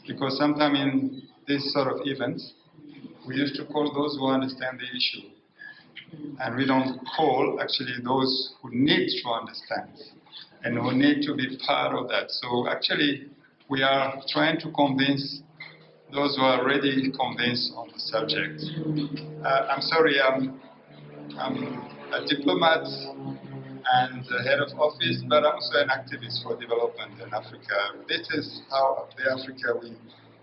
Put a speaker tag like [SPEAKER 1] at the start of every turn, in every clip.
[SPEAKER 1] Because sometimes in this sort of events, we used to call those who understand the issue. And we don't call actually those who need to understand and who need to be part of that. So actually, we are trying to convince those who are already convinced on the subject. I'm sorry, I'm a diplomat and the head of office, but I'm also an activist for development in Africa. This is how the Africa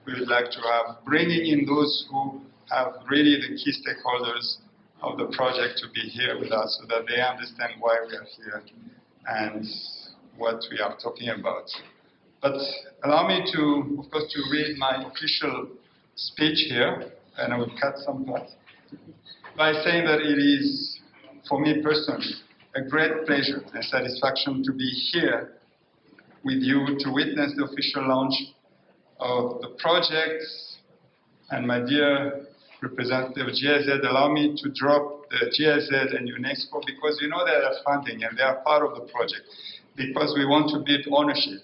[SPEAKER 1] we would like to have, bringing in those who have really the key stakeholders of the project to be here with us so that they understand why we are here and what we are talking about. But allow me to, of course, to read my official speech here, and I will cut some parts, by saying that it is, for me personally, a great pleasure and satisfaction to be here with you to witness the official launch of the project. And my dear representative of GIZ, allow me to drop the GIZ and UNESCO because you know they are funding and they are part of the project because we want to build ownership.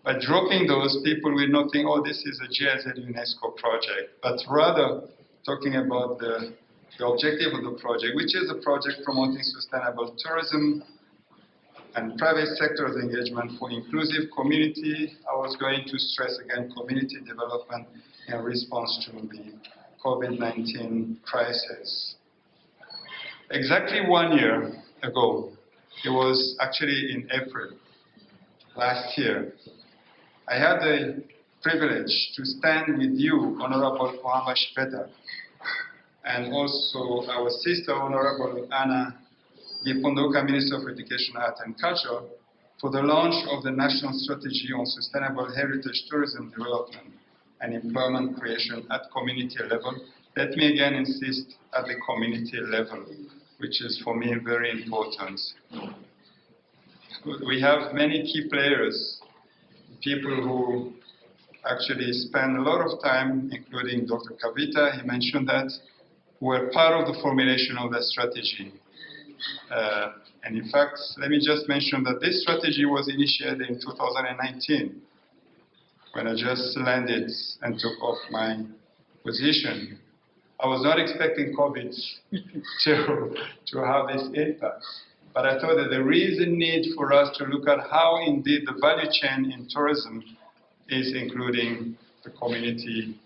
[SPEAKER 1] By dropping those, people will not think, oh, this is a GIZ-UNESCO project, but rather talking about the objective of the project, which is a project promoting sustainable tourism and private sector's engagement for inclusive community. I was going to stress again community development in response to the COVID-19 crisis. Exactly 1 year ago, it was actually in April last year, I had the privilege to stand with you, Honorable Mohamed Shpeta, and also our sister, Honorable Anna Gipondoka, Minister of Education, Art and Culture, for the launch of the National Strategy on Sustainable Heritage Tourism Development and Employment Creation at community level. Let me again insist at the community level, which is for me very important. We have many key players, people who actually spend a lot of time, including Dr. Kavita, he mentioned that, who were part of the formulation of that strategy. And in fact, let me just mention that this strategy was initiated in 2019, when I just landed and took off my position. I was not expecting COVID to have this impact. But I thought that there is a need for us to look at how indeed the value chain in tourism is including the community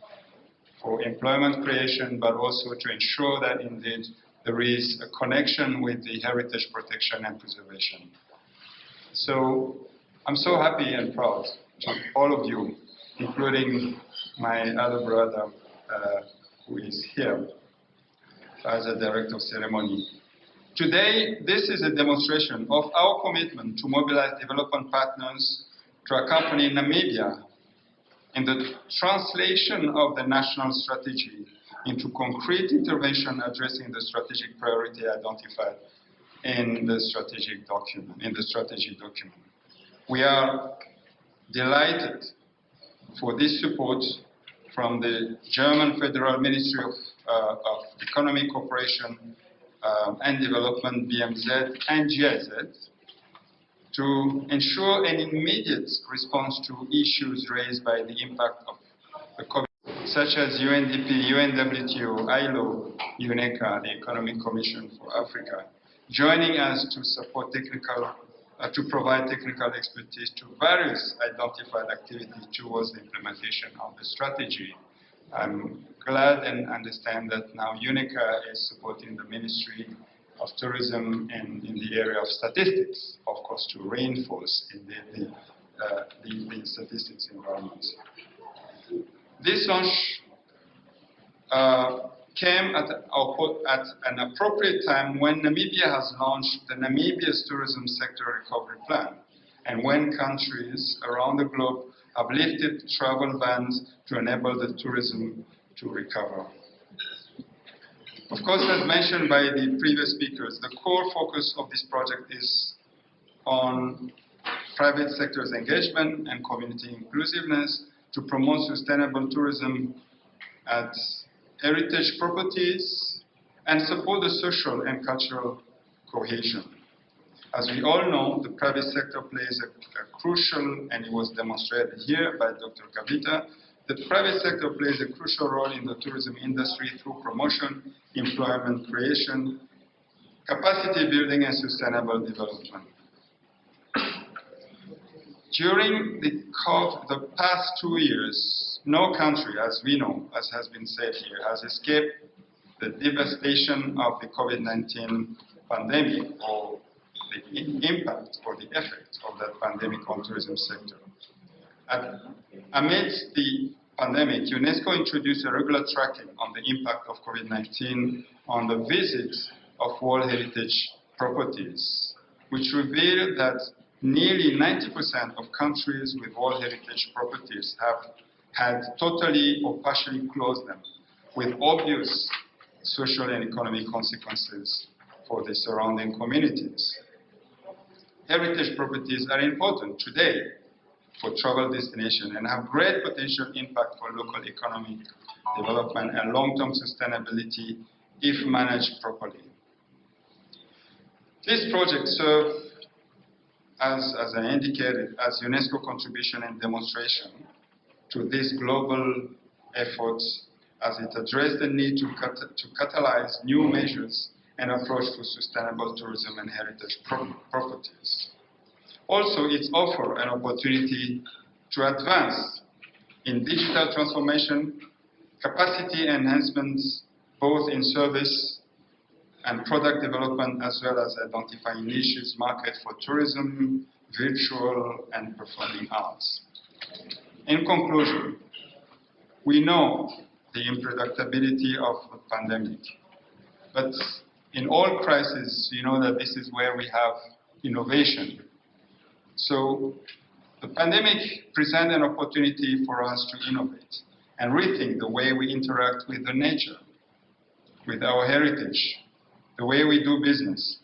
[SPEAKER 1] for employment creation, but also to ensure that indeed there is a connection with the heritage protection and preservation. So I'm so happy and proud to all of you, including my other brother who is here as a director of ceremony. Today, this is a demonstration of our commitment to mobilize development partners to accompany Namibia in the translation of the national strategy into concrete intervention addressing the strategic priority identified in the strategic document. We are delighted for this support from the German Federal Ministry of Economic Cooperation and Development, BMZ, and GIZ, to ensure an immediate response to issues raised by the impact of the COVID, such as UNDP, UNWTO, ILO, UNECA, the Economic Commission for Africa, joining us to support to provide technical expertise to various identified activities towards the implementation of the strategy. I'm glad and understand that now UNECA is supporting the Ministry of Tourism in the area of statistics, of course, to reinforce the statistics environment. This launch came at an appropriate time when Namibia has launched the Namibia's Tourism Sector Recovery Plan, and when countries around the globe have lifted travel bans to enable the tourism to recover. Of course, as mentioned by the previous speakers, the core focus of this project is on private sector's engagement and community inclusiveness to promote sustainable tourism at heritage properties and support the social and cultural cohesion. As we all know, the private sector plays a crucial, and it was demonstrated here by Dr. Kavita, The private sector plays a crucial role in the tourism industry through promotion, employment creation, capacity building, and sustainable development. During the past 2 years, no country, as we know, as has been said here, has escaped the devastation of the COVID-19 pandemic or the impact or the effect of that pandemic on tourism sector. Amidst the pandemic, UNESCO introduced a regular tracking on the impact of COVID-19 on the visits of World Heritage properties, which revealed that nearly 90% of countries with World Heritage properties have had totally or partially closed them, with obvious social and economic consequences for the surrounding communities. Heritage properties are important today for travel destination and have great potential impact for local economic development and long-term sustainability if managed properly. This project serves as I indicated, as UNESCO contribution and demonstration to this global effort as it addressed the need to catalyze new measures and approach to sustainable tourism and heritage properties. Also, it offers an opportunity to advance in digital transformation, capacity enhancements, both in service and product development, as well as identifying niches market for tourism, virtual, and performing arts. In conclusion, we know the unpredictability of the pandemic, but in all crises, you know that this is where we have innovation. So the pandemic presented an opportunity for us to innovate and rethink the way we interact with the nature, with our heritage, the way we do business.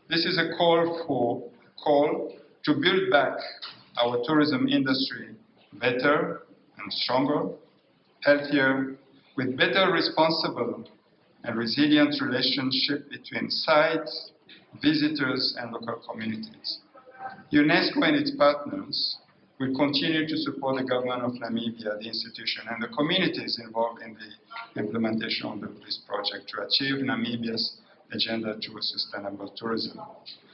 [SPEAKER 1] This is a call to build back our tourism industry better and stronger, healthier, with better, responsible, and resilient relationship between sites, visitors, and local communities. UNESCO and its partners will continue to support the government of Namibia, the institution, and the communities involved in the implementation of this project to achieve Namibia's agenda to a sustainable tourism.